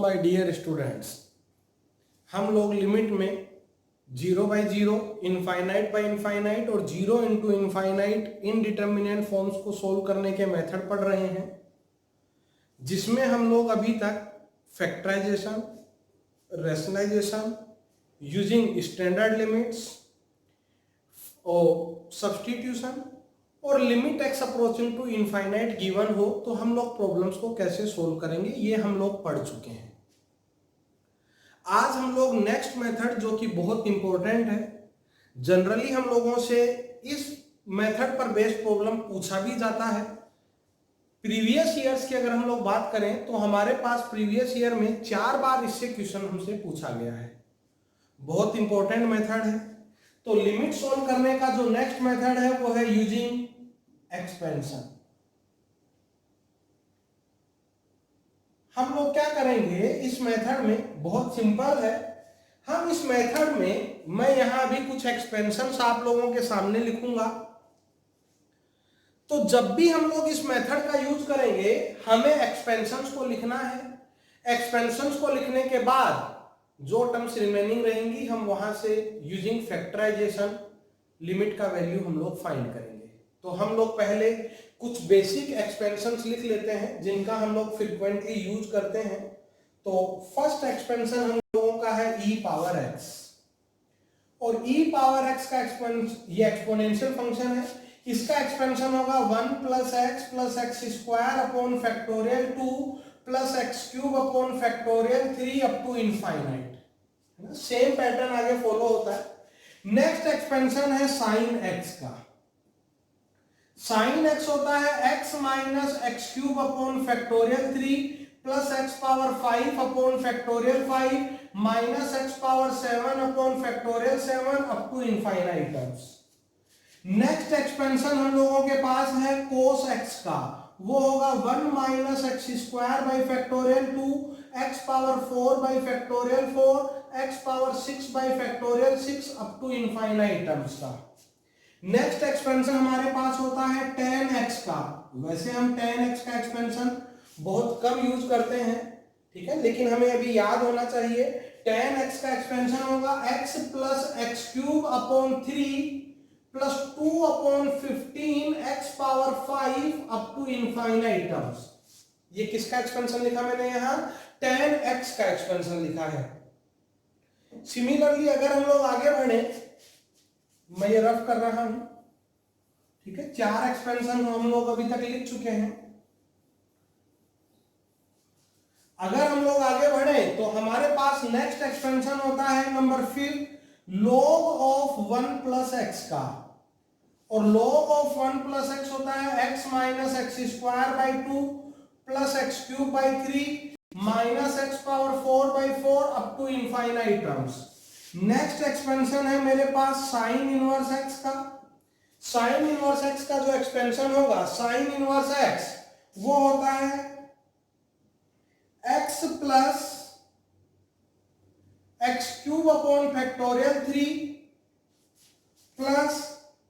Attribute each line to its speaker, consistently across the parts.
Speaker 1: My dear students, हम लोग limit में 0/0, इनफाइनाइट बाय इनफाइनाइट और 0 इंटू इनफाइनाइट इनडिटर्मिनेंट फॉर्म्स को सोल्व करने के मेथड पढ़ रहे हैं, जिसमें हम लोग अभी तक factorisation, rationalisation, using standard limits और सब्स्टिट्यूशन और limit x approaching to infinite given हो तो हम लोग प्रॉब्लम्स को कैसे सोल्व करेंगे ये हम लोग पढ़ चुके हैं। आज हम लोग नेक्स्ट मेथड जो कि बहुत इंपॉर्टेंट है, जनरली हम लोगों से इस मेथड पर बेस्ड प्रॉब्लम पूछा भी जाता है। प्रीवियस ईयर्स की अगर हम लोग बात करें तो हमारे पास प्रीवियस ईयर में 4 बार इससे क्वेश्चन हमसे पूछा गया है। बहुत इंपॉर्टेंट मेथड है। तो लिमिट सोल्व करने का जो नेक्स्ट मेथड है वो है यूजिंग एक्सपेंशन। हम लोग क्या करेंगे इस मेथड में, बहुत सिंपल है। हम इस मेथड में, मैं यहां अभी कुछ एक्सपेंशंस आप लोगों के सामने लिखूंगा। तो जब भी हम लोग इस मेथड का यूज करेंगे हमें एक्सपेंशंस को लिखना है। एक्सपेंशंस को लिखने के बाद जो टर्म्स रिमेनिंग रहेंगी हम वहां से यूजिंग फैक्टराइजेशन लिमिट का वैल्यू हम लोग फाइंड करेंगे। तो हम लोग पहले कुछ बेसिक एक्सपेंशंस लिख लेते हैं जिनका हम लोग फ्रीक्वेंटली यूज करते हैं। तो फर्स्ट एक्सपेंशन हम लोगों का है e पावर x, और e पावर x का ये एक्सपोनेंशियल फंक्शन है। इसका एक्सपेंशन होगा 1 + x square upon factorial 2 + x³ upon factorial 3 up to infinite. Same pattern आगे फॉलो होता है। नेक्स्ट एक्सपेंशन है साइन x का। साइन x होता है x - x³ upon factorial 3 + x⁵ upon factorial 5 - x⁷ upon factorial 7 up to infinite terms. Next expansion हम लोगों के पास है cos x का। वो होगा 1 - x² by factorial 2 x⁴ by factorial 4 x�๖ by factorial 6 up to infinite terms का। Next expansion हमारे पास होता है tan x का। वैसे हम tan x का एक्सपेंशन बहुत कम यूज करते हैं, ठीक है, लेकिन हमें अभी याद होना चाहिए। tan x का एक्सपेंशन होगा x + x³ upon 3 + 2 upon 15 x⁵ up to infinite terms. ये किसका एक्सपेंशन लिखा मैंने यहां? tan x का एक्सपेंशन लिखा है। सिमिलरली अगर हम लोग आगे बढ़े, मैं ये रफ कर रहा हूं, ठीक है, 4 एक्सपेंशन हम लोग अभी तक लिख चुके हैं। अगर हम लोग आगे बढ़े तो हमारे पास नेक्स्ट एक्सपेंशन होता है नंबर 5 log ऑफ 1 + x का। और log ऑफ 1 + x होता है x - x² by 2 + x³ by 3 - x⁴/4 up to infinite terms. Next expansion है मेरे पास साइन इनवर्स x का। साइन इनवर्स x का जो एक्सपेंशन होगा, साइन इनवर्स x वो होता है x + x³ upon factorial 3 plus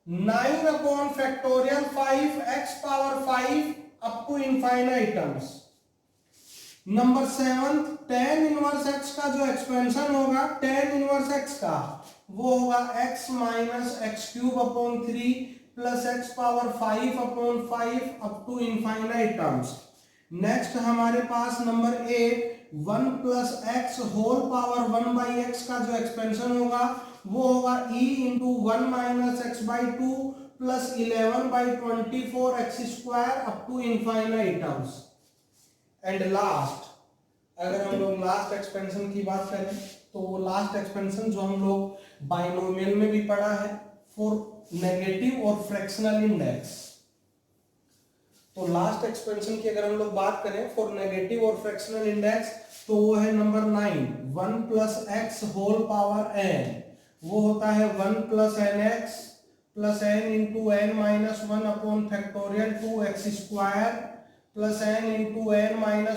Speaker 1: 9 upon factorial 5 x⁵ up to infinite terms. Number 7 tan inverse x का जो एक्सपेंशन होगा, tan इनवर्स x का वो होगा x - x³ upon 3 + x⁵ upon 5 up to infinite terms. Next हमारे पास number 8 1 + x whole power 1/x का जो एक्सपेंशन होगा वो होगा e × 1 - x/2 + 11/24 x² up to infinite terms. And last, अगर हम लोग लास्ट एक्सपेंशन की बात करें तो वो लास्ट एक्सपेंशन जो हम लोग बाइनोमियल में भी पढ़ा है, फॉर नेगेटिव और फ्रैक्शनल इंडेक्स। तो लास्ट एक्सपेंशन की अगर हम लोग बात करें फॉर नेगेटिव और फ्रैक्शनल इंडेक्स तो वो है number 9 1 + x whole power n। वो होता है 1 + nx + n × n - 1 upon factorial 2x² plus n × n - 1 ×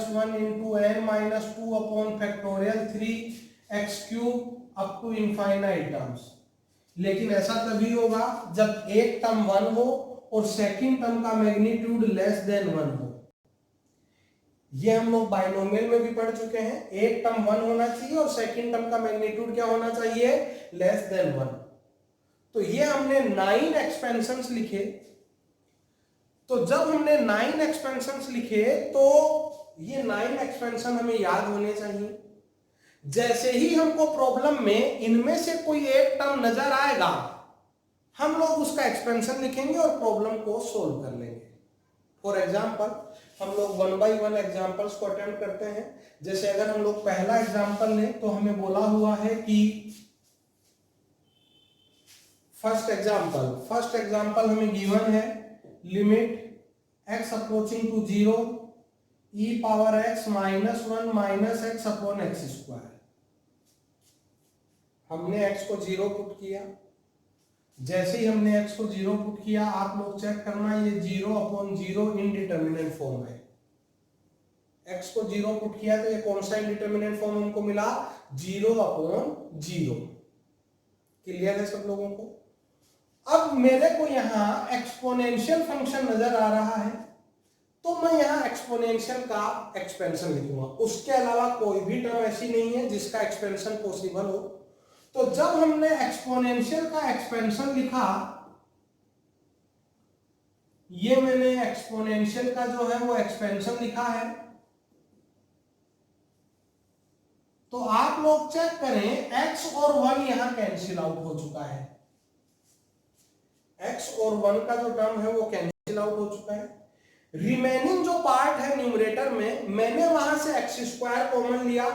Speaker 1: n - 2 upon factorial 3 x³ up to infinite terms. लेकिन ऐसा तभी होगा जब एक टर्म 1 हो और सेकंड टर्म का मैग्नीट्यूड << 1 हो। ये हम लोग बाइनोमियल में भी पढ़ चुके हैं, एक टर्म 1 होना चाहिए और सेकंड टर्म का मैग्नीट्यूड क्या होना चाहिए, लेस देन 1। तो ये हमने 9 एक्सपेंशंस लिखे। तो जब हमने 9 एक्सपेंशंस लिखे तो ये 9 एक्सपेंशन हमें याद होने चाहिए। जैसे ही हमको प्रॉब्लम में इनमें से कोई एक टर्म नजर आएगा, हम लोग उसका एक्सपेंशन लिखेंगे और प्रॉब्लम को सोल्व कर लेंगे। फॉर एग्जाम्पल हम लोग 1 बाय 1 एग्जाम्पल्स को अटेम्प्ट करते हैं। जैसे अगर हम लोग पहला एग्जाम्पल लें तो हमें बोला हुआ है कि फर्स्ट एग्जाम्पल हमें गिवन है, limit x approaching to 0 e power x -1 minus x upon x square. हमने x को 0 पुट किया। जैसे ही हमने x को 0 पुट किया, आप लोग चेक करना, ये 0 अपॉन 0 इनडिटर्मिनेंट फॉर्म है। x को 0 पुट किया तो ये कौन सा इनडिटर्मिनेंट फॉर्म हमको मिला, 0 अपॉन 0। क्लियर है सब लोगों को? अब मेरे को यहां एक्सपोनेंशियल फंक्शन नजर आ रहा है, तो मैं यहां एक्सपोनेंशियल का एक्सपेंशन लिखूंगा। उसके अलावा कोई भी टर्म ऐसी नहीं है जिसका एक्सपेंशन पॉसिबल हो। तो जब हमने एक्सपोनेंशियल का एक्सपेंशन लिखा, ये मैंने एक्सपोनेंशियल का जो है वो एक्सपेंशन लिखा है, तो आप लोग चेक करें, x और 1 यहां कैंसिल आउट हो चुका है। x और 1 का जो टर्म है वो कैंसिल आउट हो चुका है। रिमेनिंग जो पार्ट है न्यूमरेटर में, मैंने वहां से एक्स स्क्वायर कॉमन लिया,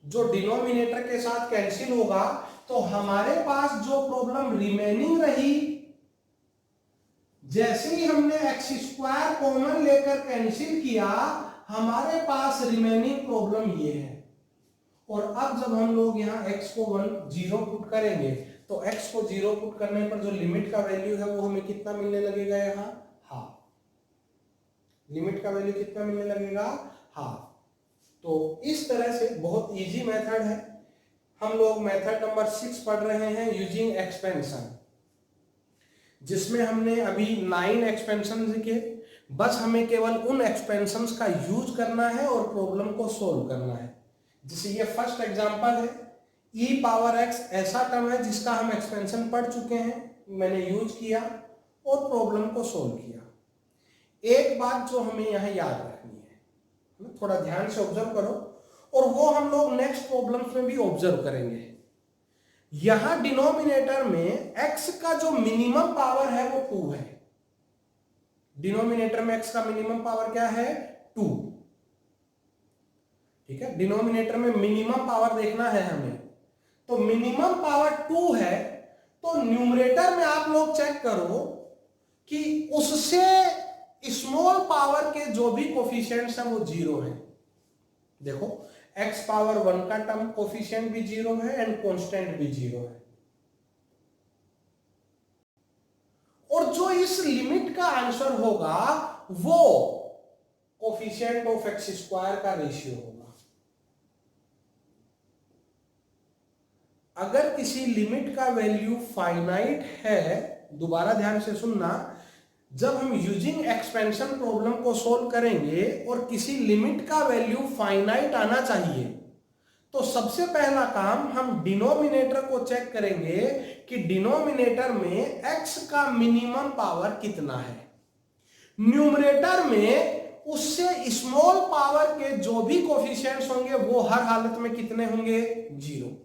Speaker 1: जो डिनोमिनेटर के साथ कैंसिल होगा। तो हमारे पास जो प्रॉब्लम रिमेनिंग रही, जैसे ही हमने एक्स स्क्वायर कॉमन लेकर कैंसिल किया, हमारे पास रिमेनिंग प्रॉब्लम ये है। और अब जब हम लोग यहाँ x को 0 पुट करेंगे, तो x को 0 पुट करने पर जो लिमिट का वैल्यू है वो हमें कितना मिलने लगेगा, यहाँ हाफ। लिमिट का वैल्यू कितना मिलने लगेगा, हाफ। तो इस तरह से बहुत इजी मेथड है। हम लोग मेथड नंबर 6 पढ़ रहे हैं, यूजिंग एक्सपेंशन, जिसमें हमने अभी 9 एक्सपेंशन लिखे। बस हमें केवल उन एक्सपेंशंस का यूज करना है और प्रॉब्लम को सोल्व करना है। जैसे ये फर्स्ट एग्जांपल है, e पावर x ऐसा टर्म है जिसका हम एक्सपेंशन पढ़ चुके हैं, मैंने यूज किया और प्रॉब्लम को सोल्व किया। एक बात जो हमें यहाँ याद रखनी है, थोड़ा ध्यान से ऑब्जर्व करो, और वो हम लोग नेक्स्ट प्रॉब्लम्स में भी ऑब्जर्व करेंगे। यहां डिनोमिनेटर में x का जो मिनिमम पावर है वो 2 है। डिनोमिनेटर में x का मिनिमम पावर क्या है, 2। ठीक है, डिनोमिनेटर में मिनिमम पावर देखना है हमें। तो मिनिमम पावर 2 है, तो न्यूमरेटर में आप लोग चेक करो कि उससे स्मॉल पावर के जो भी कोफिशिएंट्स हैं वो 0 है। देखो, x पावर 1 का टर्म कोफिशिएंट भी 0 है एंड कांस्टेंट भी 0 है। और जो इस लिमिट का आंसर होगा वो कोफिशिएंट ऑफ एक्स स्क्वायर का रेशियो होगा। अगर किसी लिमिट का वैल्यू फाइनाइट है, दोबारा ध्यान से सुनना, जब हम यूजिंग एक्सपेंशन प्रॉब्लम को सोल्व करेंगे और किसी लिमिट का वैल्यू फाइनाइट आना चाहिए, तो सबसे पहला काम हम डिनोमिनेटर को चेक करेंगे कि डिनोमिनेटर में x का मिनिमम पावर कितना है। न्यूमरेटर में उससे स्मॉल पावर के जो भी कोफिशिएंट्स होंगे वो हर हालत में कितने होंगे, 0।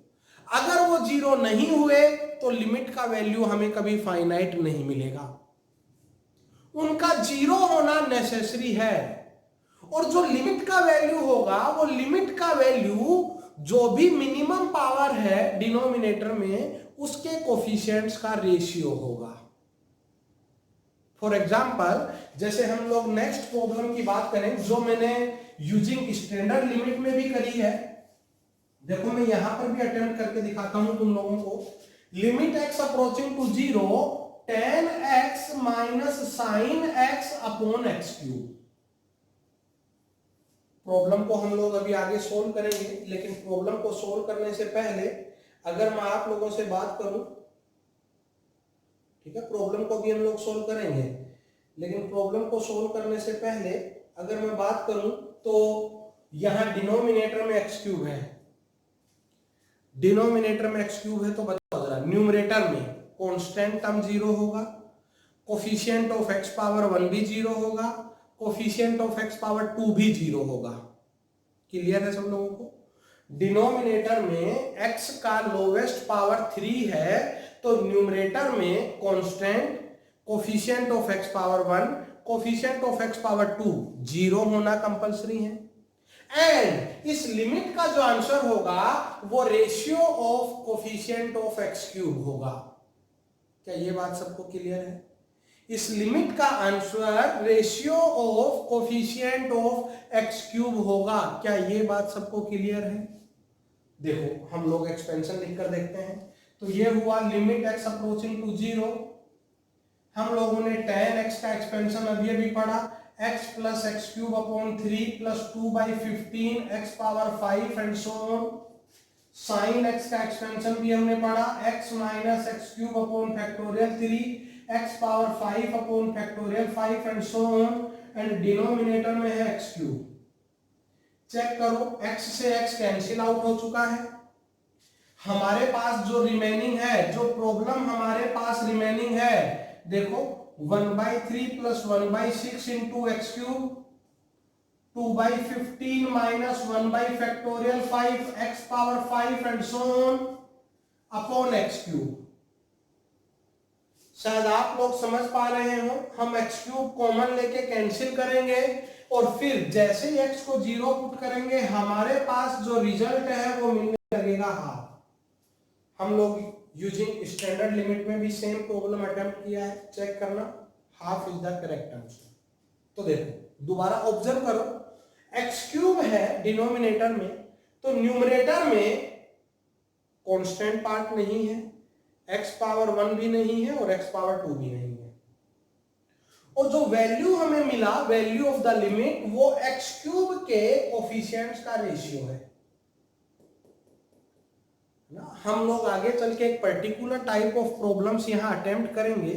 Speaker 1: अगर वो 0 नहीं हुए तो लिमिट का वैल्यू हमें कभी फाइनाइट नहीं मिलेगा। उनका 0 होना नेसेसरी है। और जो लिमिट का वैल्यू होगा, वो लिमिट का वैल्यू जो भी मिनिमम पावर है डिनोमिनेटर में, उसके कोफिशिएंट्स का रेशियो होगा। फॉर एग्जाम्पल, जैसे हम लोग नेक्स्ट प्रॉब्लम की बात करें, जो मैंने यूजिंग स्टैंडर्ड लिमिट में भी करी है। देखो, मैं यहां पर भी अटेम्प्ट करके दिखाता हूं तुम लोगों को। Limit x approaching to 0 tan x minus sine x upon x cube. Problem को हम लोग अभी आगे सोल्व करेंगे, लेकिन प्रॉब्लम को सोल्व करने से पहले अगर मैं आप लोगों से बात करूं, ठीक है, प्रॉब्लम को भी हम लोग सोल्व करेंगे, लेकिन प्रॉब्लम को सोल्व करने से पहले अगर मैं बात करूं तो यहां डिनोमिनेटर में एक्स क्यूब है, डिनोमिनेटर में एक्स क्यूब है, तो बताओ जरा न्यूमरेटर में कांस्टेंट टर्म 0 होगा, कोफिशिएंट ऑफ एक्स पावर 1 भी 0 होगा, कोफिशिएंट ऑफ एक्स पावर 2 भी 0 होगा। क्लियर है सब लोगों को? डिनोमिनेटर में x का लोवेस्ट पावर 3 है, तो न्यूमरेटर में constant coefficient of x power 1, coefficient of x power 2 0 होना कंपलसरी है। एंड इस लिमिट का जो आंसर होगा वो ratio of coefficient of x cube होगा। क्या ये बात सबको क्लियर है? इस लिमिट का answer ratio of coefficient of x cube होगा। क्या ये बात सबको क्लियर है? देखो हम लोग एक्सपेंशन लिखकर देखते हैं। तो ये हुआ लिमिट x अप्रोचिंग टू 0। हम लोगों ने tan x का एक्सपेंशन अभी पढ़ा, x plus x cube upon 3 plus 2/15 x power 5 and so on. Sine x का एक्सपेंशन भी हमने पढ़ा, x minus x cube upon factorial 3 x power 5 upon factorial 5 and so on. And denominator में है x cube. Check करो, x से x cancel out हो चुका है। हमारे पास जो रिमेनिंग है, जो प्रॉब्लम हमारे पास रिमेनिंग है, देखो 1/3 plus 1/6 into x cube, 2/15 minus 1/फैक्टोरियल 5 x power 5 and so on upon x cube. शायद आप लोग समझ पा रहे हो, हम एक्स क्यूब कॉमन लेके कैंसिल करेंगे और फिर जैसे ही x को 0 पुट करेंगे हमारे पास जो रिजल्ट है वो मिलने लगेगा हाफ। हम लोग यूजिंग स्टैंडर्ड लिमिट में भी सेम प्रॉब्लम अटेम्प्ट किया है, चेक करना, half is the correct answer. तो देखो दोबारा ऑब्जर्व करो, एक्स क्यूब है डिनोमिनेटर में, तो न्यूमरेटर में कांस्टेंट पार्ट नहीं है, एक्स पावर 1 भी नहीं है और एक्स पावर 2 भी नहीं है। और जो वैल्यू हमें मिला, वैल्यू ऑफ द लिमिट, वो एक्स क्यूब के कोफिशिएंट्स का रेशियो है ना। हम लोग आगे चल के एक पर्टिकुलर टाइप ऑफ प्रॉब्लम्स यहां अटेम्प्ट करेंगे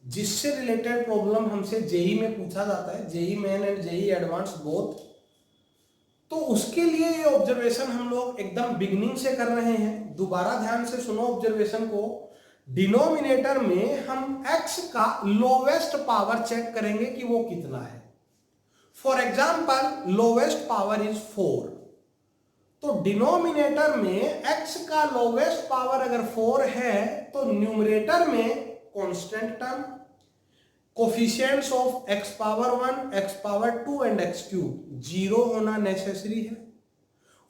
Speaker 1: जिससे रिलेटेड प्रॉब्लम हमसे जेई में पूछा जाता है, JEE main and JEE advance both. तो उसके लिए ये ऑब्जर्वेशन हम लोग एकदम बिगिनिंग से कर रहे हैं। दोबारा ध्यान से सुनो ऑब्जर्वेशन को। डिनोमिनेटर में हम x का लोवेस्ट पावर चेक करेंगे कि वो कितना है। For example lowest power is 4, तो डिनोमिनेटर में x का लोवेस्ट पावर अगर 4 है तो न्यूमरेटर में constant term, coefficients of x power 1, x power 2 and x cube 0 होना नेसेसरी है।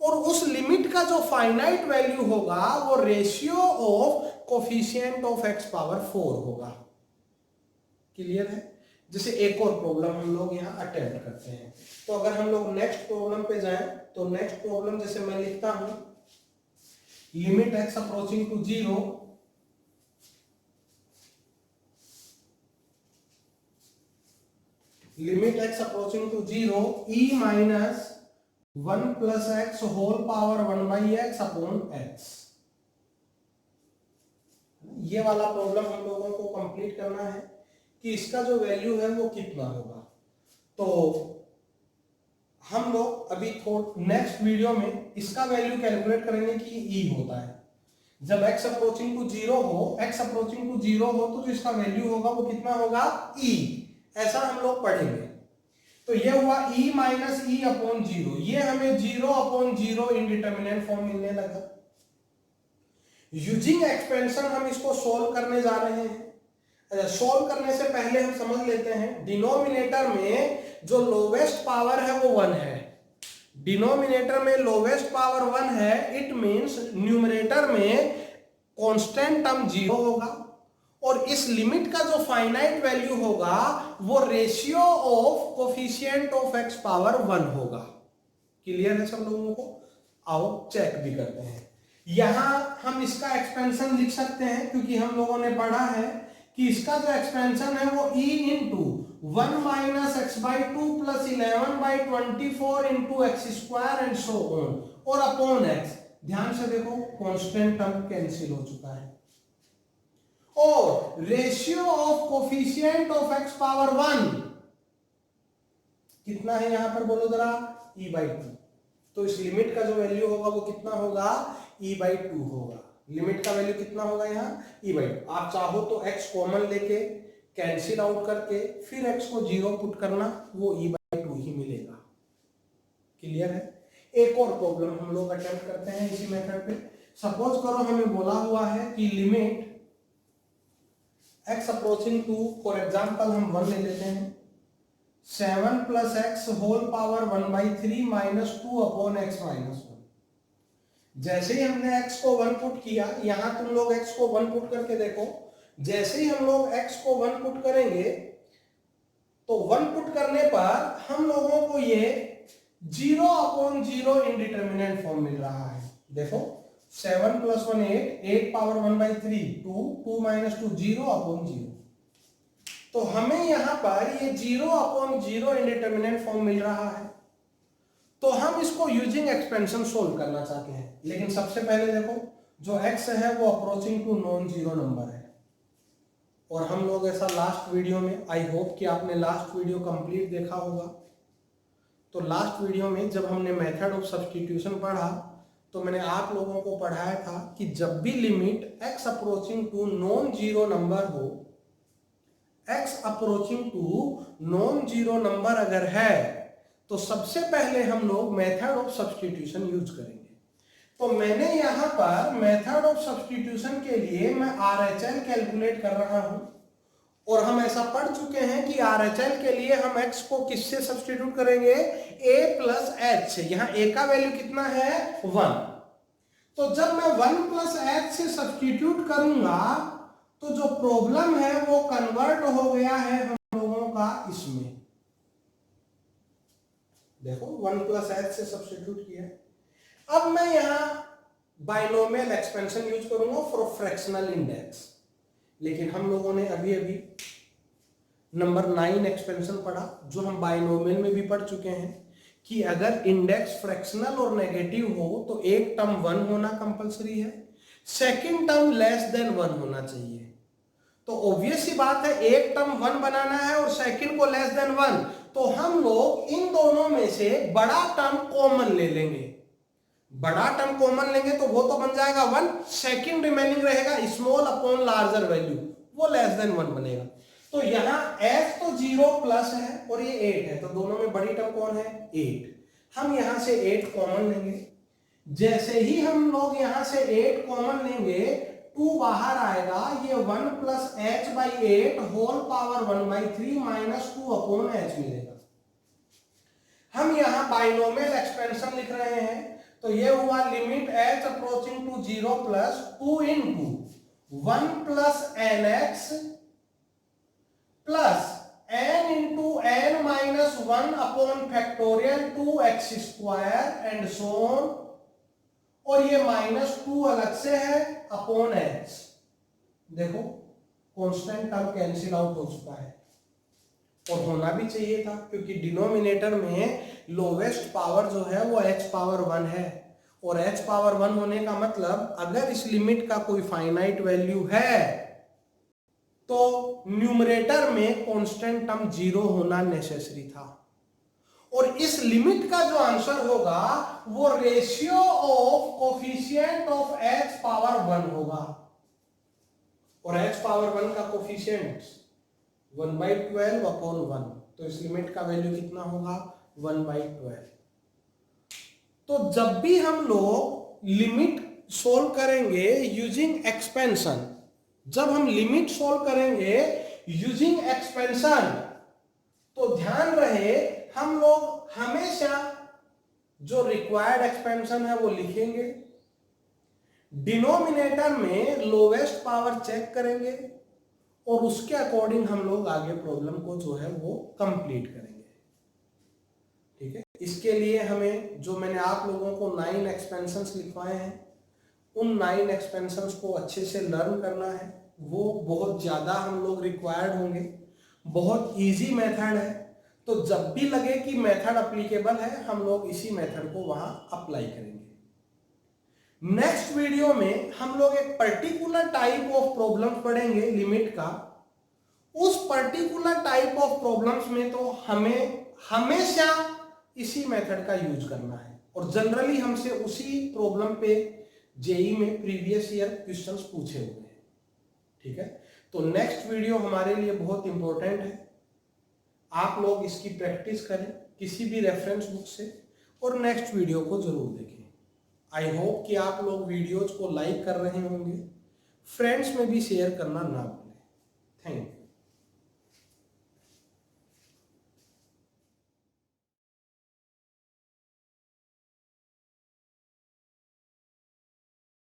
Speaker 1: और उस लिमिट का जो फाइनाइट वैल्यू होगा वो ratio of coefficient of x power 4 होगा। क्लियर है? जैसे एक और प्रॉब्लम हम लोग यहां अटेम्प्ट करते हैं। तो अगर हम लोग नेक्स्ट प्रॉब्लम पे जाएं, तो नेक्स्ट प्रॉब्लम जैसे मैं लिखता हूं, limit x approaching to 0, limit x approaching to 0 e minus 1 plus x whole power 1/x upon x। ये वाला प्रॉब्लम हम लोगों को कंप्लीट करना है कि इसका जो वैल्यू है वो कितना होगा। तो हम लोग अभी नेक्स्ट वीडियो में इसका वैल्यू कैलकुलेट करेंगे कि ई होता है। जब x अप्रोचिंग टू 0 हो, x अप्रोचिंग टू 0 हो तो जो इसका वैल्यू होगा वो कितना होगा, e। ऐसा हम लोग पढ़ेंगे। तो ये हुआ e माइनस ई अपॉन 0, ये हमें 0 अपॉन 0 इंडिटरमिनेंट फॉर्म मिलने लगा। यूजिंग एक्सपेंशन हम इसको सोल्व करने जा रहे हैं। सोल्व करने से पहले हम समझ लेते हैं, डिनोमिनेटर में जो लोवेस्ट पावर है वो 1 है। डिनोमिनेटर में लोवेस्ट पावर 1 है, इट मींस न्यूमरेटर में कांस्टेंट टर्म 0 होगा और इस लिमिट का जो फाइनाइट वैल्यू होगा वो ratio of coefficient of x power 1 होगा। क्लियर है सब लोगों को? आओ चेक भी करते हैं। यहां हम इसका एक्सपेंशन लिख सकते हैं क्योंकि हम लोगों ने पढ़ा है कि इसका जो एक्सपेंशन है वो e into 1 minus x by 2 plus 11/24 into x square and so on और अपॉन x। ध्यान से देखो कांस्टेंट टर्म कैंसिल हो चुका है और ratio of coefficient of x power 1 कितना है यहाँ पर बोलो जरा, e/2। तो इस लिमिट का जो वैल्यू होगा वो कितना होगा, e/2 होगा। लिमिट का वैल्यू कितना होगा यहाँ, e/2। आप चाहो तो x कॉमन लेके कैंसिल आउट करके फिर x को 0 पुट करना, वो e/2 ही मिलेगा। क्लियर है। एक और प्रॉब्लम हम लोग अटेम्प्ट करते हैं इसी मेथड पे। सपोज करो हमें बोला हुआ है कि limit x approaching to, for example हम 1 ले लेते हैं, 7 + x whole power 1/3 - 2 upon x - 1। जैसे ही हमने x को 1 पुट किया, यहां तुम लोग x को 1 पुट करके देखो, जैसे ही हम लोग x को 1 पुट करेंगे तो 1 पुट करने पर हम लोगों को ये 0/0 इंडिटरमिनेट फॉर्म मिल रहा है। देखो 7 + 1 8, 8 पावर 1/3 2, 2 - 2 0/0। तो हमें यहां पर ये 0/0 इंडिटरमिनेट फॉर्म मिल रहा है। तो हम इसको यूजिंग एक्सपेंशन सोल्व करना चाहते हैं। लेकिन सबसे पहले देखो जो x है वो approaching to non zero number है, और हम लोग ऐसा लास्ट वीडियो में, आई होप कि आपने लास्ट वीडियो कंप्लीट देखा होगा। तो लास्ट वीडियो में जब हमने मेथड ऑफ सब्स्टिट्यूशन पढ़ा तो मैंने आप लोगों को पढ़ाया था कि जब भी limit x approaching to non zero number हो, x approaching to non zero number अगर है तो सबसे पहले हम लोग मेथड ऑफ सब्स्टिट्यूशन यूज करेंगे। तो मैंने यहां पर मेथड ऑफ सब्स्टिट्यूशन के लिए मैं RHL कैलकुलेट कर रहा हूं, और हम ऐसा पढ़ चुके हैं कि RHL के लिए हम x को किससे सब्स्टिट्यूट करेंगे, a + h से। यहां a का वैल्यू कितना है, 1। तो जब मैं 1 + h से सब्स्टिट्यूट करूंगा तो जो प्रॉब्लम है वो कन्वर्ट हो गया है हम लोगों का इसमें। देखो 1 + h से सब्स्टिट्यूट किया। अब मैं यहां बाइनोमियल एक्सपेंशन यूज करूंगा फॉर फ्रैक्शनल इंडेक्स। लेकिन हम लोगों ने अभी अभी नंबर 9 एक्सपेंशन पढ़ा, जो हम बाइनोमियल में भी पढ़ चुके हैं कि अगर इंडेक्स फ्रैक्शनल और नेगेटिव हो तो एक टर्म 1 होना कंपलसरी है, सेकंड टर्म लेस देन 1 होना चाहिए। तो ऑब्वियस सी बात है, एक टर्म 1 बनाना है और सेकंड को लेस देन 1, तो हम लोग इन दोनों में से बड़ा टर्म कॉमन ले लेंगे। बड़ा टर्म कॉमन लेंगे तो वो तो बन जाएगा 1, सेकंड रिमेनिंग रहेगा स्मॉल अपॉन लार्जर वैल्यू, वो लेस देन 1 बनेगा। तो यहां s तो 0 प्लस है और ये 8 है, तो दोनों में बड़ी टर्म कौन है, 8। हम यहां से 8 कॉमन लेंगे। जैसे ही हम लोग यहां से 8 कॉमन लेंगे, 2 बाहर आएगा, ये 1 + h/8 whole power 1/3 - 2 upon h मिलेगा। हम यहां बाइनोमियल एक्सपेंशन लिख रहे हैं, तो ये हुआ limit h approaching to 0 + 2 × 1 + nx plus n × n - 1 upon factorial 2x² and so on, और ये -2 अलग से है अपॉन h। देखो कांस्टेंट टर्म कैंसिल आउट हो चुका है, और होना भी चाहिए था क्योंकि डिनोमिनेटर में लोवेस्ट पावर जो है वो h⁻1 है, और h⁻1 होने का मतलब अगर इस लिमिट का कोई फाइनाइट वैल्यू है तो न्यूमरेटर में कांस्टेंट टर्म 0 होना नेसेसरी था। और इस लिमिट का जो आंसर होगा वो ratio of coefficient of h⁻1 होगा, और h⁻1 का कोफिशिएंट 1/12 अपॉन 1, तो इस लिमिट का वैल्यू कितना होगा, 1/12। तो जब भी हम लोग लिमिट सोल्व करेंगे यूजिंग एक्सपेंशन, जब हम लिमिट सोल्व करेंगे यूजिंग एक्सपेंशन, तो ध्यान रहे हम लोग हमेशा जो रिक्वायर्ड एक्सपेंशन है वो लिखेंगे, डिनोमिनेटर में लोवेस्ट पावर चेक करेंगे, और उसके अकॉर्डिंग हम लोग आगे प्रॉब्लम को जो है वो कंप्लीट करेंगे। ठीक है, इसके लिए हमें जो मैंने आप लोगों को 9 एक्सपेंशंस लिखवाए हैं, उन 9 एक्सपेंशंस को अच्छे से लर्न करना है। वो बहुत ज़्यादा हम लोग रिक्वायर्ड होंगे, बहुत इजी मेथड है, तो जब भी लगे कि मेथड अप्लीकेबल है हम लोग इसी मेथड को वहां अप्लाई करेंगे। नेक्स्ट वीडियो में हम लोग एक पर्टिकुलर टाइप ऑफ प्रॉब्लम पढ़ेंगे लिमिट का। उस पर्टिकुलर टाइप ऑफ प्रॉब्लम्स में तो हमें हमेशा इसी मेथड का यूज करना है और जनरली हमसे उसी प्रॉब्लम पे जेई में प्रीवियस ईयर क्वेश्चंस पूछे हुए हैं। ठीक है, तो नेक्स्ट वीडियो हमारे लिए बहुत इंपॉर्टेंट है। आप लोग इसकी प्रैक्टिस करें किसी भी रेफरेंस बुक से और नेक्स्ट वीडियो को जरूर देखें। आई होप कि आप लोग वीडियोज को लाइक कर रहे होंगे, फ्रेंड्स में भी शेयर करना ना भूलें। Thank you.